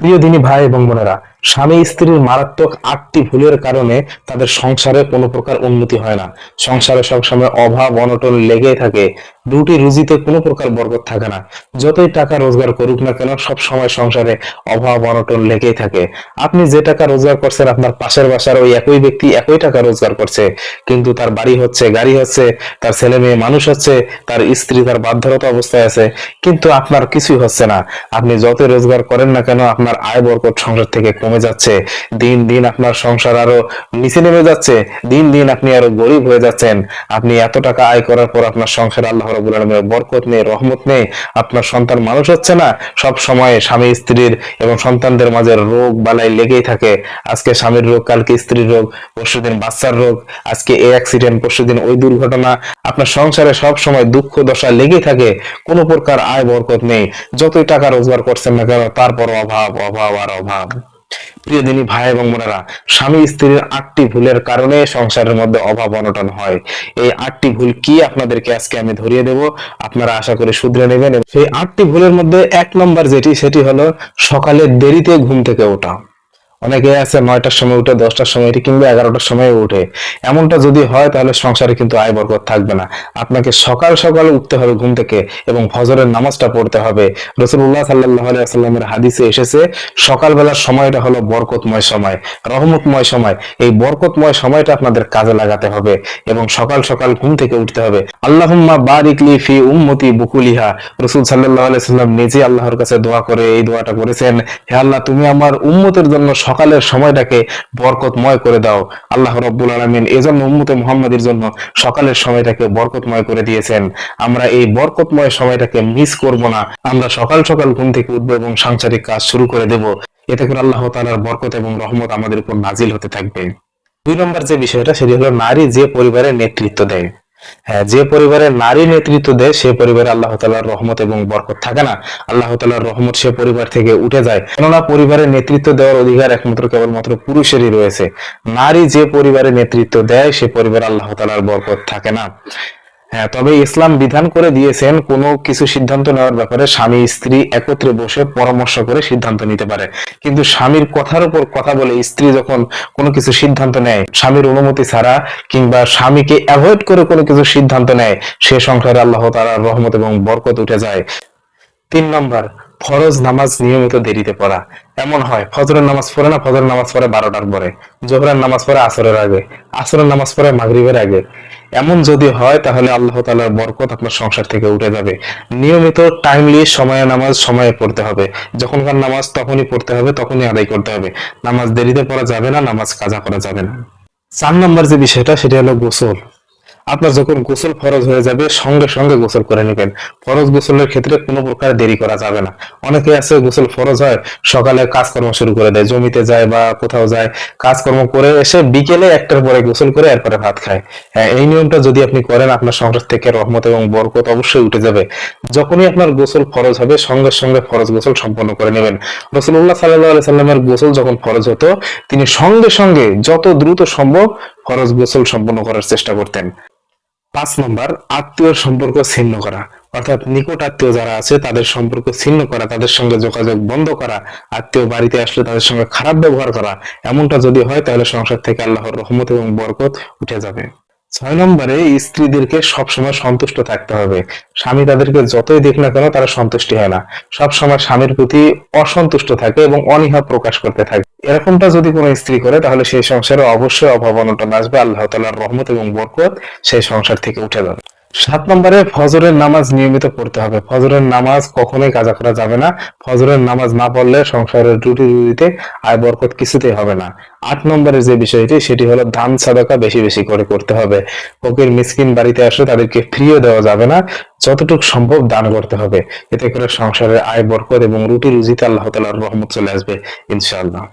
প্রিয় দিনী ভাই এবং বোনেরা, স্বামী স্ত্রীর মারাত্মক 8টি ভুলের কারণে তাদের সংসারে কোনো প্রকার উন্নতি হয় না। সংসারে সবসময় অভাব অনটন লেগেই থাকে। রুটি রুজিতে কোনো প্রকার বরকত থাকে না। যতই টাকা রোজগার করুক না কেন, সব সময় সংসারে অভাব অনটন লেগেই থাকে। আপনি যে টাকা রোজগার করছেন, আপনার পাশের বাসার ওই একই ব্যক্তি একই টাকা রোজগার করছে, কিন্তু তার বাড়ি হচ্ছে, গাড়ি হচ্ছে, তার ছেলে মেয়ে মানুষ হচ্ছে, তার স্ত্রী তার বাধ্যরত অবস্থায় আছে, কিন্তু আপনার কিছুই হচ্ছে না। আপনি যত রোজগার করেন না কেন, আপনার আয় বরকত সংসার থেকে কমে যাচ্ছে। দিন দিন আপনার সংসার আরো নিচে নেমে যাচ্ছে। দিন দিন আপনি আরো গরিব হয়ে যাচ্ছেন। আপনি এত টাকা আয় করার পর আপনার সংসারে আল্লাহ রাব্বুল আলামিনের বরকত নেই, রহমত নেই। আপনার সন্তান মানুষ হচ্ছে না। সব সময় স্বামী স্ত্রীর এবং সন্তানদের মাঝে রোগ বালাই লেগেই থাকে। আজকে স্বামীর রোগ, কালকে স্ত্রীর রোগ, পরশুদিন বাচ্চার রোগ, আজকে এই অ্যাক্সিডেন্ট, পরশুদিন ওই দুর্ঘটনা। আপনার সংসারে সব সময় দুঃখ দশা লেগেই থাকে। কোনো প্রকার আয় বরকত নেই। যতই টাকা রোজগার করছেন না কেন, তারপর অভাব অভাব আর অভাব। প্রিয় দিনী ভাই এবং বোনেরা, স্বামী স্ত্রীর 8টি ভুলের কারণে সংসারের মধ্যে অভাব অনটন হয়। এই 8টি ভুল কি আপনাদেরকে আজকে আমি ধরিয়ে দেব। আপনারা আশা করি শুধরে নেবেন। সেই 8টি ভুলের মধ্যে 1 নম্বর সেটি হলো সকালে দেরিতে ঘুম থেকে ওঠা। অনেকে আছে 9টার সময় উঠে, 10টার সময় উঠে, কিংবা 11টার সময় উঠে। এমনটা যদি হয় তাহলে সংসারে কিন্তু আয় বরকত থাকবে না। আপনাকে সকাল সকাল উঠতে হবে ঘুম থেকে এবং ফজরের নামাজটা পড়তে হবে। রাসূলুল্লাহ সাল্লাল্লাহু আলাইহি ওয়াসাল্লামের হাদিসে এসেছে, সকালবেলার সময়টা হলো বরকতময় সময়, রহমতময় সময়। এই বরকতময় সময়টা আপনাদের কাজে লাগাতে হবে এবং সকাল সকাল ঘুম থেকে উঠতে হবে। আল্লাহুম্মা বারিক লি ফি উম্মতি বুকুলিহা। রাসূল সাল্লাল্লাহু আলাইহি ওয়াসাল্লাম নিজে আল্লাহর কাছে দোয়া করে এই দোয়াটা করেছেন, হে আল্লাহ, তুমি আমার উম্মতের জন্য সকালের সময়টাকে বরকতময় করে দাও। আল্লাহ রাব্বুল আলামিন এজন্য উম্মতে মুহাম্মাদের জন্য সকালের সময়টাকে বরকতময় করে দিয়েছেন। আমরা এই বরকতময় সময়টাকে মিস করব না। আমরা সকাল সকাল ঘুম থেকে উঠবো এবং সাংসারিক কাজ শুরু করে দেব। এতে করে আল্লাহ তাআলার বরকত এবং রহমত আমাদের উপর নাজিল হতে থাকবে। 2 নম্বর যে বিষয়টা, সেটি হলো নারী যে পরিবারের নেতৃত্ব দেয়। হ্যাঁ, যে পরিবারে নারী নেতৃত্ব দেয় সে পরিবারে আল্লাহ তাআলার রহমত এবং বরকত থাকে না। আল্লাহ তাআলার রহমত সে পরিবার থেকে উঠে যায়। কেননা পরিবারের নেতৃত্ব দেওয়ার অধিকার একমাত্র কেবলমাত্র পুরুষেরই রয়েছে। নারী যে পরিবারে নেতৃত্ব দেয় সে পরিবারে আল্লাহ তাআলার বরকত থাকে না। হ্যাঁ, তবে ইসলাম বিধান করে দিয়েছেন, কোনো কিছু সিদ্ধান্ত নেওয়ার ব্যাপারে স্বামী স্ত্রী একত্রে বসে পরামর্শ করে সিদ্ধান্ত নিতে পারে। কিন্তু স্বামীর কথার উপর কথা বলে স্ত্রী যখন কোনো কিছু সিদ্ধান্ত নেয় স্বামীর অনুমতি ছাড়া, কিংবা স্বামীকে অ্যাভয়েড করে কোনো কিছু সিদ্ধান্ত নেয়, সে সংসারে আল্লাহ তাআলার রহমত এবং বরকত উঠে যায়। 3 নম্বর, ফরজ নামাজ নিয়মিত দেরিতে পড়া। এমন হয় ফজরের নামাজ পড়ে না, ফজরের নামাজ পড়ে 12টার পরে, জোহরের নামাজ পড়ে আসরের আগে, আসরের নামাজ পড়ে মাগরিবের আগে। এমন যদি হয় তাহলে আল্লাহ তাআলার বরকত আপনার সংসার থেকে উঠে যাবে। নিয়মিত টাইমলি সময়ে নামাজ সময়ে পড়তে হবে। যখনকার নামাজ তখনই পড়তে হবে, তখনই আদায় করতে হবে। নামাজ দেরিতে পড়া যাবে না, নামাজ কাজা করা যাবে না। 4 নম্বর যে বিষয়টা, সেটা হলো গোসল। আপনার যখন গোসল ফরজ হয়ে যাবে সঙ্গে সঙ্গে গোসল করে নেবেন। ফরজ গোসলের ক্ষেত্রে কোনো প্রকার দেরি করা যাবে না। অনেকে আছে গোসল ফরজ হয় সকালে কাজকর্ম শুরু করে দেয়, জমিতে যায় বা কোথাও যায়, কাজকর্ম করে এসে বিকেলে 1টার পরে গোসল করে এরপরে ভাত খায়। হ্যাঁ, এই নিয়মটা যদি আপনি করেন আপনার সংসার থেকে রহমত এবং বরকত অবশ্যই উঠে যাবে। যখনই আপনার গোসল ফরজ হবে সঙ্গে সঙ্গে ফরজ গোসল সম্পন্ন করে নেবেন। রাসূলুল্লাহ সাল্লাল্লাহু আলাইহি সাল্লামের গোসল যখন ফরজ হতো তিনি সঙ্গে সঙ্গে যত দ্রুত সম্ভব ফরজ গোসল সম্পন্ন করার চেষ্টা করতেন। 5 নম্বর, আত্মীয় সম্পর্ক ছিন্ন করা। অর্থাৎ নিকট আত্মীয় যারা আছে তাদের সম্পর্ক ছিন্ন করা, তাদের সঙ্গে যোগাযোগ বন্ধ করা, আত্মীয় বাড়িতে আসলে তাদের সঙ্গে খারাপ ব্যবহার করা। এমনটা যদি হয় তাহলে সংসার থেকে আল্লাহর রহমত এবং বরকত উঠে যাবে। 6 নম্বরে, স্ত্রীদেরকে সবসময় সন্তুষ্ট থাকতে হবে। স্বামী তাদেরকে যতই দেখ না কেন তারা সন্তুষ্টি হয় না, সবসময় স্বামীর প্রতি অসন্তুষ্ট থাকে এবং অনীহা প্রকাশ করতে থাকে। এরকমটা যদি কোনো স্ত্রী করে তাহলে সেই সংসারে অবশ্যই অভাব অনটন আসবে। আল্লাহ তাআলার রহমত এবং বরকত সেই সংসার থেকে উঠে যাবে। 7 নম্বরে, ফজরের নামাজ নিয়মিত পড়তে হবে। ফজরের নামাজ কখনোই কাজা করা যাবে না। ফজরের নামাজ না পড়লে সংসারের রুটি রুজিতে আয় বরকত কিছুতেই হবে না। 8 নম্বরের যে বিষয়টি, সেটি হলো দান সাদাকা বেশি বেশি করে করতে হবে। ফকির মিসকিন বাড়িতে আসলে তাদেরকে ফ্রিও দেওয়া যাবে না, যতটুকু সম্ভব দান করতে হবে। এতে করে সংসারের আয় বরকত এবং রুটি রুজিতে আল্লাহ তাআলার রহমত চলে আসবে ইনশাআল্লাহ।